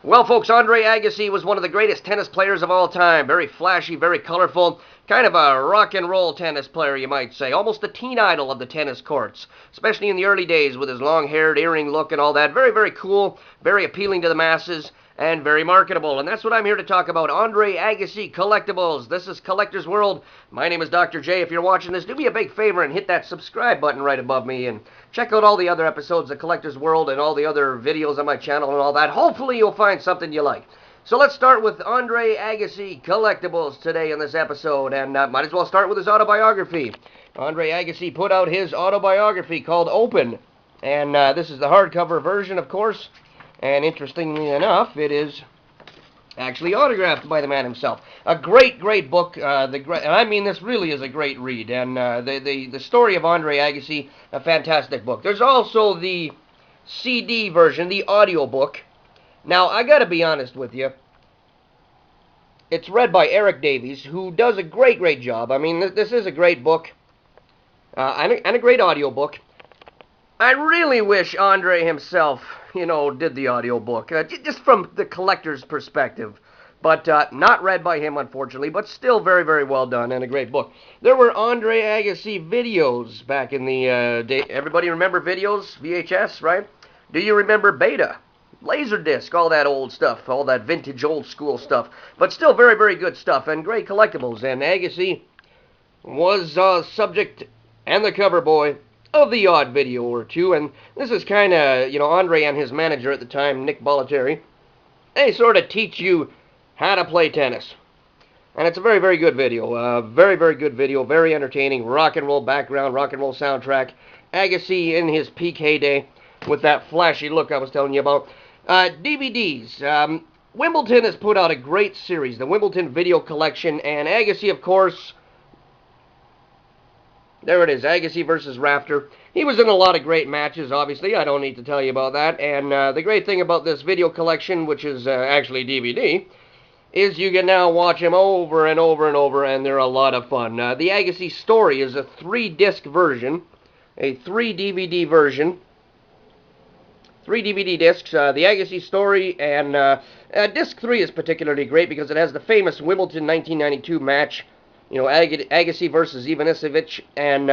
Well, folks, Andre Agassi was one of the greatest tennis players of all time. Very flashy, very colorful, kind of a rock and roll tennis player, you might say. Almost a teen idol of the tennis courts, especially in the early days with his long-haired earring look and all that. Very, very cool, very appealing to the masses, and very marketable. And that's what I'm here to talk about. Andre Agassi Collectibles. This is Collector's World. My name is Dr. J. If you're watching this, do me a big favor and hit that subscribe button right above me. And check out all the other episodes of Collector's World and all the other videos on my channel and all that. Hopefully you'll find something you like. So let's start with Andre Agassi Collectibles today in this episode. And might as well start with his autobiography. Andre Agassi put out his autobiography called Open. And this is the hardcover version, of course. And interestingly enough, it is actually autographed by the man himself. A great, great book. And I mean, this really is a great read. And the story of Andre Agassi, a fantastic book. There's also the CD version, the audio book. Now, I got to be honest with you. It's read by Eric Davies, who does a great, great job. I mean, this is a great book and a great audio book. I really wish Andre himself, did the audiobook, just from the collector's perspective. But not read by him, unfortunately, but still very, very well done and a great book. There were Andre Agassi videos back in the day. Everybody remember videos? VHS, right? Do you remember Beta? Laserdisc, all that old stuff, all that vintage old school stuff. But still very, very good stuff and great collectibles. And Agassi was subject and the cover boy of the odd video or two, and this is kind of, Andre and his manager at the time, Nick Bollettieri, they sort of teach you how to play tennis. And it's a very, very good video. Very, very good video, very entertaining, rock and roll background, rock and roll soundtrack. Agassi in his peak heyday with that flashy look I was telling you about. DVDs. Wimbledon has put out a great series, the Wimbledon Video Collection, and Agassi, of course, there it is, Agassi versus Rafter. He was in a lot of great matches, obviously. I don't need to tell you about that. And the great thing about this video collection, which is actually DVD, is you can now watch him over and over and over, and they're a lot of fun. The Agassi story is a 3-disc version, a 3-DVD version. 3 DVD discs, the Agassi story, and disc 3 is particularly great because it has the famous Wimbledon 1992 match. Agassi versus Ivanisevic, and,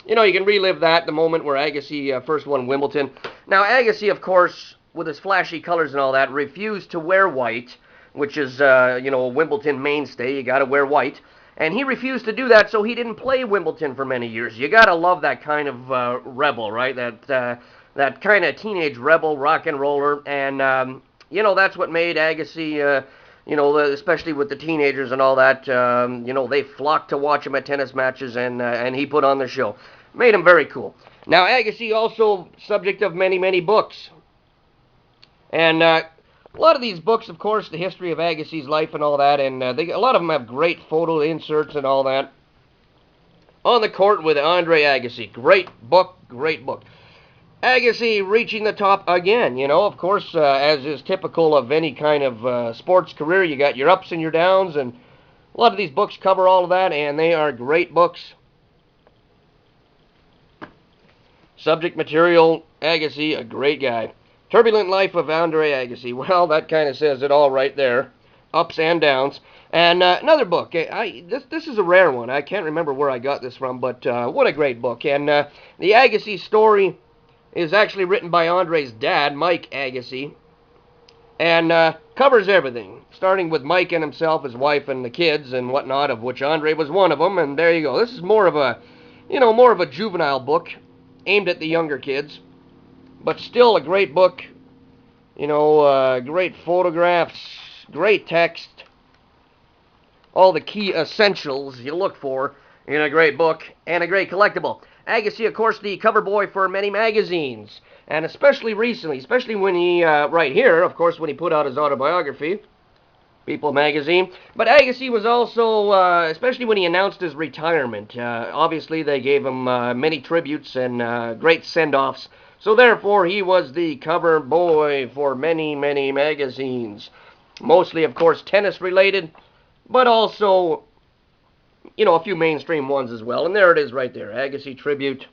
you can relive that, the moment where Agassi first won Wimbledon. Now, Agassi, of course, with his flashy colors and all that, refused to wear white, which is, a Wimbledon mainstay. You gotta wear white. And he refused to do that, so he didn't play Wimbledon for many years. You gotta love that kind of rebel, right? That kind of teenage rebel rock and roller, and, that's what made Agassi, especially with the teenagers and all that, they flocked to watch him at tennis matches, and he put on the show. Made him very cool. Now, Agassi also subject of many, many books. And a lot of these books, of course, the history of Agassi's life and all that, and a lot of them have great photo inserts and all that. On the Court with Andre Agassi. Great book, great book. Agassi reaching the top again, of course, as is typical of any kind of sports career, you got your ups and your downs, and a lot of these books cover all of that, and they are great books. Subject material, Agassi, a great guy. Turbulent Life of Andre Agassi, well, that kind of says it all right there. Ups and downs. And another book, this is a rare one, I can't remember where I got this from, but what a great book. And the Agassi story is actually written by Andre's dad, Mike Agassi, and covers everything, starting with Mike and himself, his wife, and the kids and whatnot, of which Andre was one of them. And there you go. This is more of a juvenile book aimed at the younger kids, but still a great book. Great photographs, great text, all the key essentials you look for in a great book and a great collectible. Agassi, of course, the cover boy for many magazines, and especially recently, especially when he, right here, of course, when he put out his autobiography, People magazine. But Agassi was also, especially when he announced his retirement, obviously they gave him many tributes and great send-offs, so therefore he was the cover boy for many, many magazines. Mostly, of course, tennis-related, but also a few mainstream ones as well. And there it is right there, Agassi Tribute.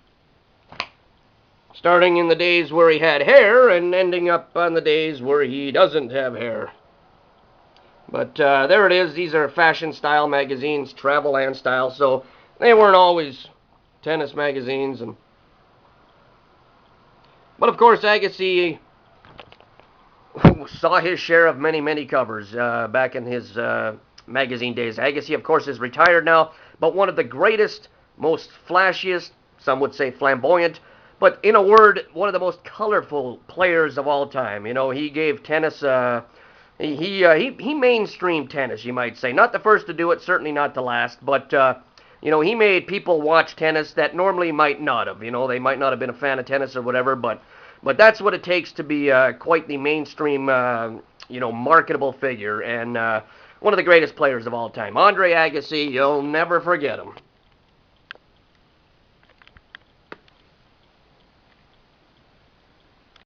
Starting in the days where he had hair and ending up on the days where he doesn't have hair. But there it is. These are fashion style magazines, travel and style, so they weren't always tennis magazines. But of course, Agassi saw his share of many, many covers back in his magazine days. Agassi, of course, is retired now, but one of the greatest, most flashiest, some would say flamboyant, but in a word, one of the most colorful players of all time. You know, he gave tennis, he mainstreamed tennis, you might say. Not the first to do it, certainly not the last, but you know, he made people watch tennis that normally might not have. You know, they might not have been a fan of tennis or whatever, but that's what it takes to be quite the mainstream, you know, marketable figure, and one of the greatest players of all time. Andre Agassi, you'll never forget him.